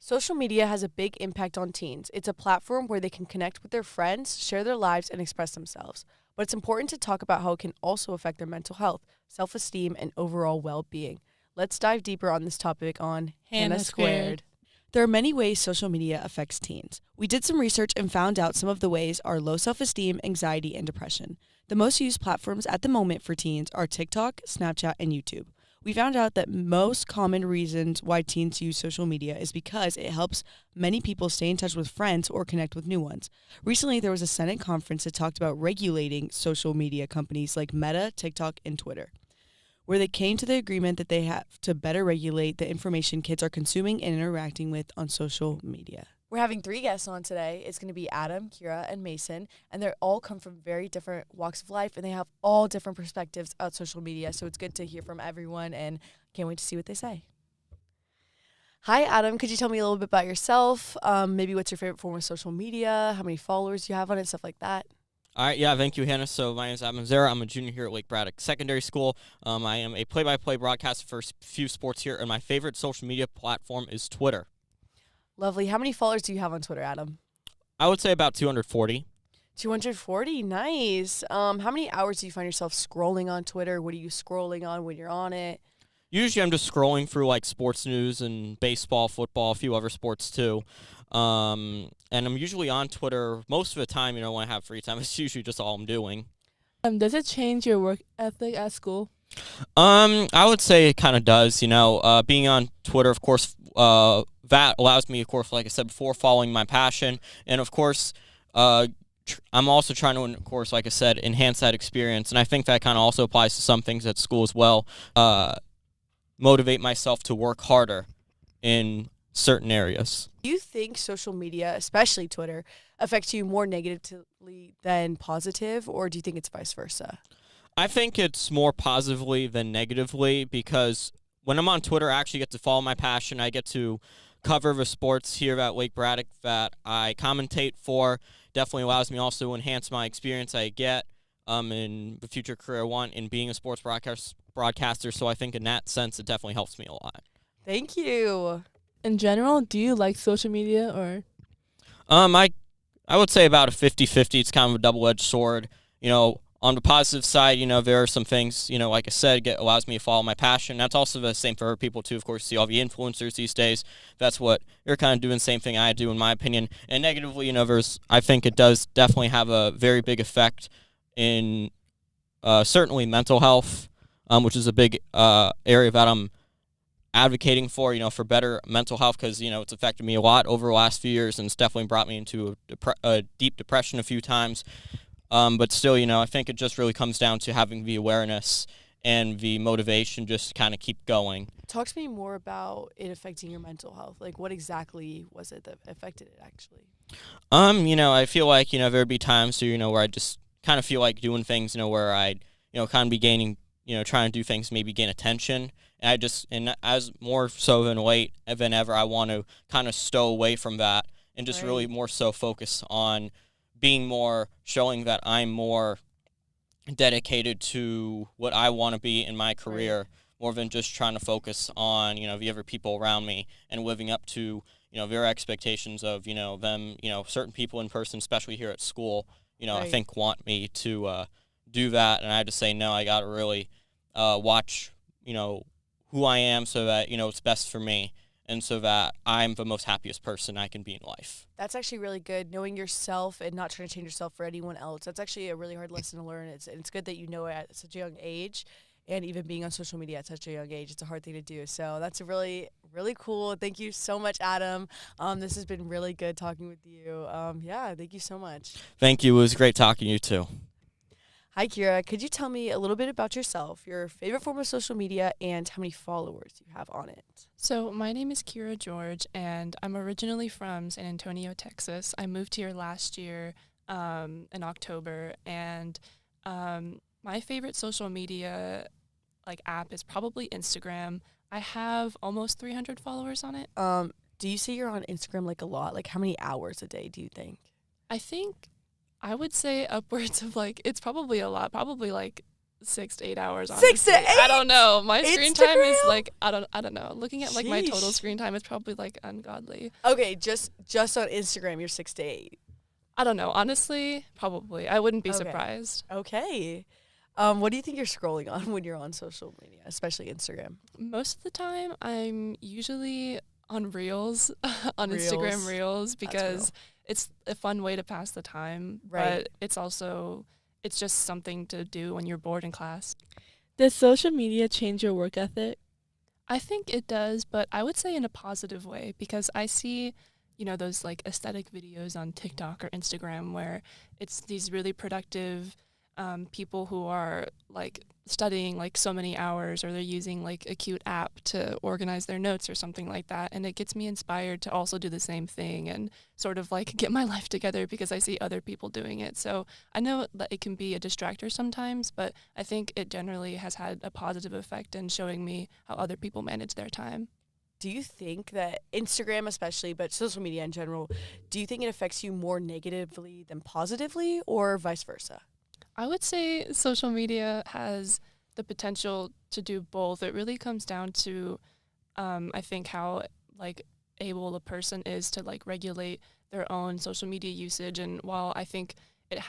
Social media has a big impact on teens. It's a platform where they can connect with their friends, share their lives, and express themselves. But it's important to talk about how it can also affect their mental health, self-esteem, and overall well-being. Let's dive deeper on this topic on Hannah Squared. There are many ways social media affects teens. We did some research and found out some of the ways are low self-esteem, anxiety, and depression. The most used platforms at the moment for teens are TikTok, Snapchat, and YouTube. We found out that most common reasons why teens use social media is because it helps many people stay in touch with friends or connect with new ones. Recently, there was a Senate conference that talked about regulating social media companies like Meta, TikTok, and Twitter, where they came to the agreement that they have to better regulate the information kids are consuming and interacting with on social media. We're having 3 guests on today. It's going to be Adam, Kira, and Mason, and they all come from very different walks of life, and they have all different perspectives on social media, so it's good to hear from everyone, and can't wait to see what they say. Hi, Adam. Could you tell me a little bit about yourself? Maybe what's your favorite form of social media, how many followers you have on it, stuff like that? All right, yeah, thank you, Hannah. So my name is Adam Zara. I'm a junior here at Lake Braddock Secondary School. I am a play-by-play broadcaster for a few sports here, and my favorite social media platform is Twitter. Lovely. How many followers do you have on Twitter, Adam? I would say about 240. 240, nice. How many hours do you find yourself scrolling on Twitter? What are you scrolling on when you're on it? Usually I'm just scrolling through, like, sports news and baseball, football, a few other sports, too. And I'm usually on Twitter most of the time, when I have free time. It's usually just all I'm doing. Does it change your work ethic at school? I would say it kind of does, being on Twitter, of course, that allows me, of course, like I said before, following my passion. And, of course, I'm also trying to, of course, like I said, enhance that experience. And I think that kind of also applies to some things at school as well. Motivate myself to work harder in certain areas. Do you think social media, especially Twitter, affects you more negatively than positive, or do you think it's vice versa? I think it's more positively than negatively because when I'm on Twitter, I actually get to follow my passion. I get to cover the sports here at Lake Braddock that I commentate for. Definitely allows me also to enhance my experience I get in the future career I want in being a sports broadcaster. So I think in that sense, it definitely helps me a lot. Thank you. In general, do you like social media or? I would say about a 50-50. It's kind of a double-edged sword. On the positive side, there are some things, like I said, allows me to follow my passion. That's also the same for other people, too. Of course, you see all the influencers these days. That's what they're kind of doing, the same thing I do, in my opinion. And negatively, I think it does definitely have a very big effect in certainly mental health, which is a big area that I'm advocating for better mental health because, it's affected me a lot over the last few years, and it's definitely brought me into a deep depression a few times. But still, I think it just really comes down to having the awareness and the motivation just to kind of keep going. Talk to me more about it affecting your mental health. Like, what exactly was it that affected it, actually? I feel like, there'd be times, where I just kind of feel like doing things, where I'd, kind of be gaining, trying to do things, maybe gain attention. And as more so than ever, I want to kind of stow away from that and just really more so focus on being more, showing that I'm more dedicated to what I want to be in my career, more than just trying to focus on, the other people around me and living up to, their expectations of, them, certain people in person, especially here at school, I think want me to do that. And I had to say, no, I got to really watch, who I am so that, it's best for me. And so that I'm the most happiest person I can be in life. That's actually really good, knowing yourself and not trying to change yourself for anyone else. That's actually a really hard lesson to learn. It's good that you know it at such a young age, and even being on social media at such a young age, it's a hard thing to do. So that's really, really cool. Thank you so much, Adam. This has been really good talking with you. Thank you so much. Thank you. It was great talking to you, too. Hi, Kira. Could you tell me a little bit about yourself, your favorite form of social media, and how many followers you have on it? So my name is Kira George, and I'm originally from San Antonio, Texas. I moved here last year in October, and my favorite social media app is probably Instagram. I have almost 300 followers on it. Do you say you're on Instagram a lot? Like, how many hours a day do you think? I would say upwards of it's probably a lot, probably 6 to 8 hours. 6 to honestly. 8? I don't know. My screen time is Instagram? like I don't know. Looking at like my total Sheesh. screen time is probably like ungodly. Okay, just on Instagram, you're 6 to 8. I don't know. Honestly, probably. I wouldn't be Okay. surprised. Okay. What do you think you're scrolling on when you're on social media, especially Instagram? Most of the time, I'm usually on Reels, on Reels. Instagram Reels, That's because real. it's a fun way to pass the time. Right. But it's just something to do when you're bored in class. Does social media change your work ethic? I think it does, but I would say in a positive way, because I see, those like aesthetic videos on TikTok or Instagram where it's these really productive people who are like studying like so many hours, or they're using like a cute app to organize their notes or something like that. And it gets me inspired to also do the same thing and sort of like get my life together because I see other people doing it. So I know that it can be a distractor sometimes, but I think it generally has had a positive effect in showing me how other people manage their time. Do you think that Instagram especially, but social media in general, do you think it affects you more negatively than positively, or vice versa? I would say social media has the potential to do both. It really comes down to, I think, how like able a person is to like regulate their own social media usage. And while I think it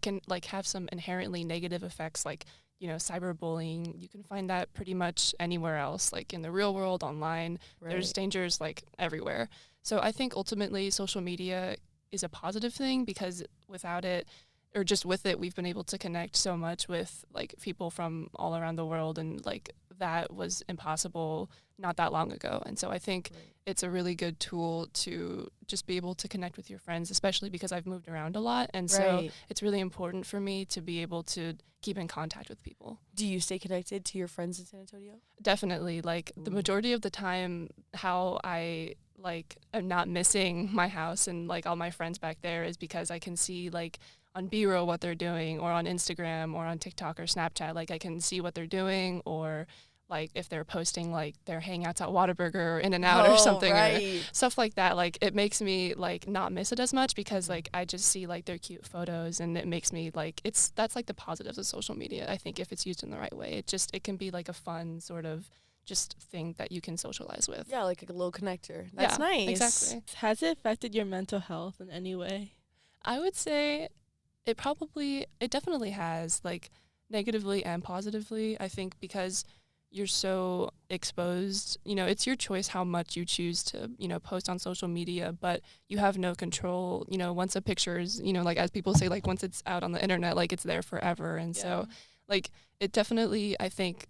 can like have some inherently negative effects, like cyberbullying, you can find that pretty much anywhere else, like in the real world, online. Right. There's dangers like everywhere. So I think ultimately social media is a positive thing, because without it, or just with it, we've been able to connect so much with like people from all around the world, and like that was impossible not that long ago. And so I think it's a really good tool to just be able to connect with your friends, especially because I've moved around a lot. And so it's really important for me to be able to keep in contact with people. Do you stay connected to your friends in San Antonio? Definitely. Like the majority of the time, how I like am not missing my house and like all my friends back there is because I can see like on Bru what they're doing, or on Instagram or on TikTok or Snapchat. Like I can see what they're doing, or like if they're posting like their hangouts at Whataburger or In-N-Out or something, or stuff like that. Like it makes me like not miss it as much, because like I just see like their cute photos, and it makes me like that's like the positives of social media. I think if it's used in the right way, it can be like a fun sort of just thing that you can socialize with. Yeah, like a little connector. That's nice. Exactly. Has it affected your mental health in any way? I would say it definitely has, like negatively and positively. I think because you're so exposed, it's your choice how much you choose to, post on social media, but you have no control, once a picture is, like as people say, like once it's out on the internet, like it's there forever. And so like it definitely, I think,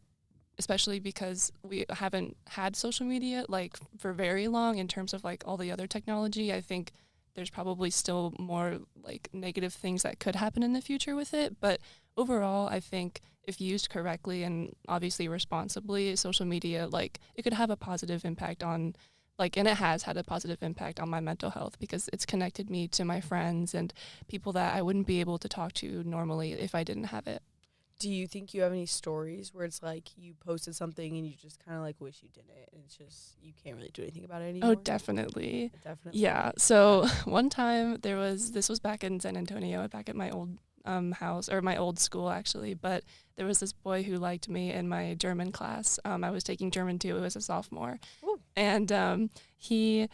especially because we haven't had social media like for very long in terms of like all the other technology, I think there's probably still more like negative things that could happen in the future with it. But overall, I think if used correctly and obviously responsibly, social media, like it could have a positive impact on and it has had a positive impact on my mental health, because it's connected me to my friends and people that I wouldn't be able to talk to normally if I didn't have it. Do you think you have any stories where it's like you posted something and you just kind of like wish you didn't, and it's just you can't really do anything about it anymore? Oh, definitely. Definitely. Yeah. So one time this was back in San Antonio, back at my old house, or my old school actually, but there was this boy who liked me in my German class. I was taking German too. It was a sophomore. Ooh. And he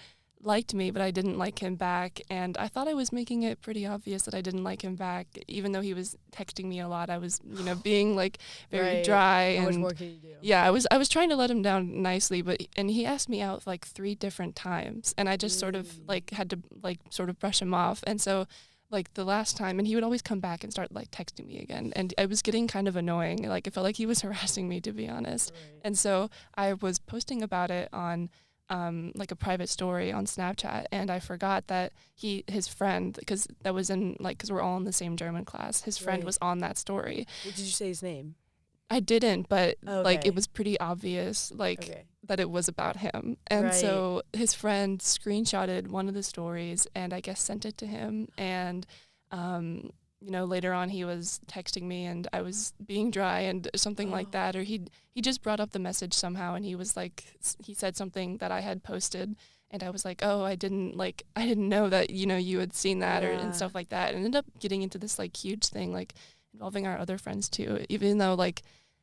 liked me, but I didn't like him back, and I thought I was making it pretty obvious that I didn't like him back, even though he was texting me a lot. I was, being like very dry. How and much more can you do? Yeah, I was trying to let him down nicely, and he asked me out like 3 different times, and I just sort of like had to like sort of brush him off. And so like the last time, and he would always come back and start like texting me again, and I was getting kind of annoying. Like it felt like he was harassing me, to be honest. And so I was posting about it on like a private story on Snapchat, and I forgot that his friend, because that was because we're all in the same German class, his friend was on that story. Did you say his name? I didn't, but like it was pretty obvious that it was about him. And so his friend screenshotted one of the stories and I guess sent it to him, and later on he was texting me and I was being dry and something like that, or he just brought up the message somehow, and he was like, he said something that I had posted, and I was like, oh, I didn't know that, you had seen that, and stuff like that, and ended up getting into this like huge thing. Like involving our other friends too, even though like,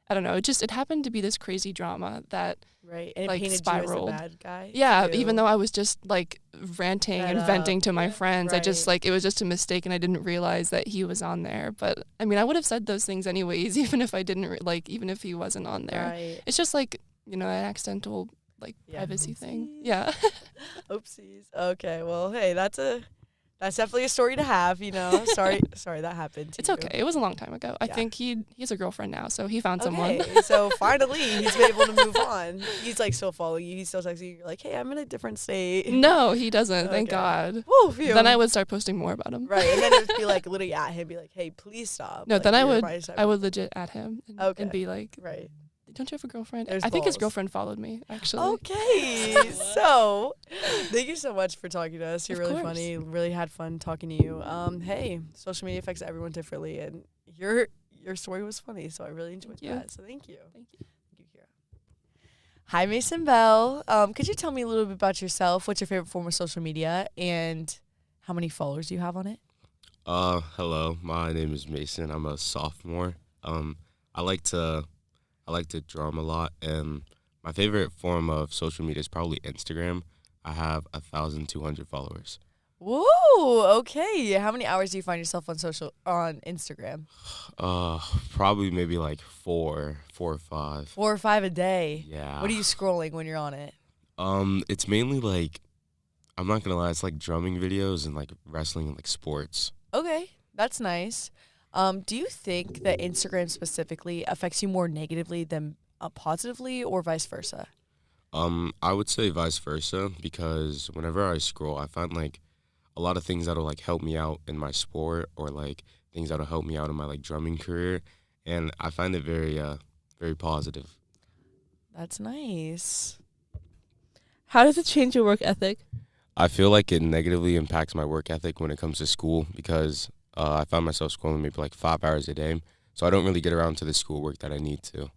I don't know, it happened to be this crazy drama that Right. And it like painted spiraled. you as the bad guy. Yeah, too. even though I was just like ranting Fed and up. venting to my Yeah. friends, I just Right. like, it was just a mistake and I didn't realize that he was on there. But I mean, I would have said those things anyways, even if I didn't even if he wasn't on there. Right. It's just like, an accidental like Yeah. privacy thing. Oopsies. Yeah. Oopsies. Okay. Well, hey, that's definitely a story to have, Sorry that happened to It's you. okay. It was a long time ago. I Yeah. think he has a girlfriend now, so he found someone. Okay, so finally he's been able to move on. He's like still following you. He's still texting you. You're like, hey, I'm in a different state. No, he doesn't. Thank Okay. God. Woo, phew. Then I would start posting more about him. Right, and then it would be like literally at him, be like, hey, please stop. No, Like, then I you're would my side- I would legit at him and, Okay. and be like, Right. don't you have a girlfriend? There's I think his balls. girlfriend followed me, actually. Okay, so thank you so much for talking to us. You're Of really course. funny. Really had fun talking to you. Hey, social media affects everyone differently, and your story was funny, so I really enjoyed Thank you. that. So thank you. Thank you. Thank you, Kira. Hi, Mason Bell. Could you tell me a little bit about yourself? What's your favorite form of social media, and how many followers do you have on it? Hello. My name is Mason. I'm a sophomore. I like to drum a lot, and my favorite form of social media is probably Instagram. I have 1,200 followers. Whoa. Okay. How many hours do you find yourself on Instagram? Probably maybe like four or five. 4 or 5 a day. Yeah. What are you scrolling when you're on it? It's mainly like, I'm not gonna lie, it's like drumming videos and like wrestling and like sports. Okay, that's nice. Do you think that Instagram specifically affects you more negatively than positively, or vice versa? I would say vice versa, because whenever I scroll, I find like a lot of things that'll like help me out in my sport, or like things that'll help me out in my like drumming career, and I find it very positive. That's nice. How does it change your work ethic? I feel like it negatively impacts my work ethic when it comes to school, because I find myself scrolling maybe like 5 hours a day, so I don't really get around to the schoolwork that I need to.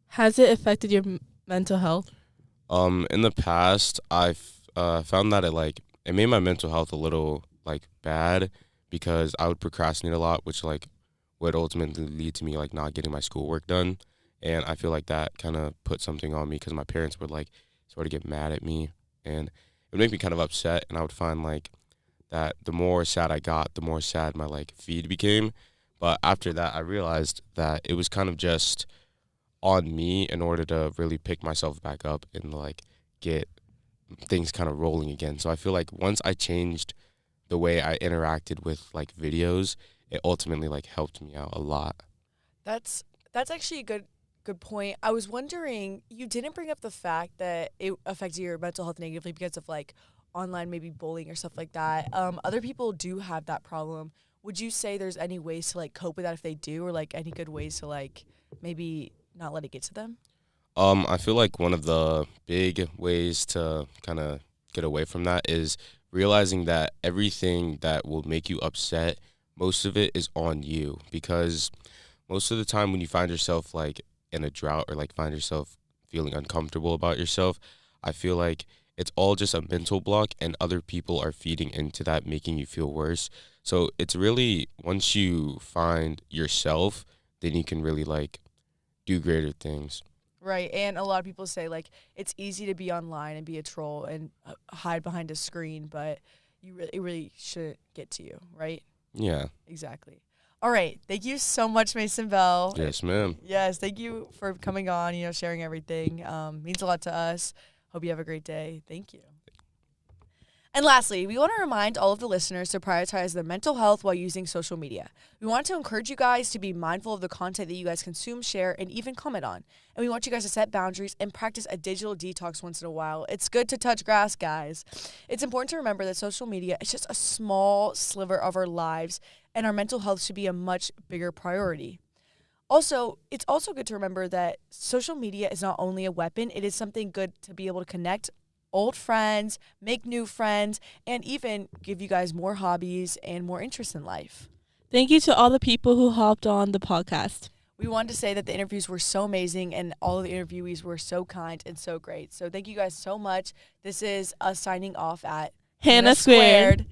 Has it affected your mental health? In the past, I've found that it made my mental health a little like bad, because I would procrastinate a lot, which like would ultimately lead to me like not getting my schoolwork done, and I feel like that kind of put something on me, because my parents would like sort of get mad at me, and it would make me kind of upset, and I would find like that the more sad I got, the more sad my like feed became. But after that, I realized that it was kind of just on me in order to really pick myself back up and like get things kind of rolling again. So I feel like once I changed the way I interacted with like videos, it ultimately like helped me out a lot. That's actually a good point. I was wondering, you didn't bring up the fact that it affects your mental health negatively because of like online maybe bullying or stuff like that. Other people do have that problem. Would you say there's any ways to like cope with that if they do, or like any good ways to like maybe not let it get to them? I feel like one of the big ways to kind of get away from that is realizing that everything that will make you upset, most of it is on you, because most of the time when you find yourself like in a drought, or like find yourself feeling uncomfortable about yourself, I feel like it's all just a mental block, and other people are feeding into that, making you feel worse. So it's really, once you find yourself, then you can really like do greater things. Right, and a lot of people say like it's easy to be online and be a troll and hide behind a screen, but it really shouldn't get to you, right? Yeah. Exactly. All right, thank you so much, Mason Bell. Yes, ma'am. Yes, thank you for coming on. Sharing everything means a lot to us. Hope you have a great day. Thank you. And lastly, we want to remind all of the listeners to prioritize their mental health while using social media. We want to encourage you guys to be mindful of the content that you guys consume, share, and even comment on. And we want you guys to set boundaries and practice a digital detox once in a while. It's good to touch grass, guys. It's important to remember that social media is just a small sliver of our lives, and our mental health should be a much bigger priority. Also, it's also good to remember that social media is not only a weapon, it is something good to be able to connect old friends, make new friends, and even give you guys more hobbies and more interests in life. Thank you to all the people who hopped on the podcast. We wanted to say that the interviews were so amazing and all of the interviewees were so kind and so great. So thank you guys so much. This is us signing off at Hannah Squared.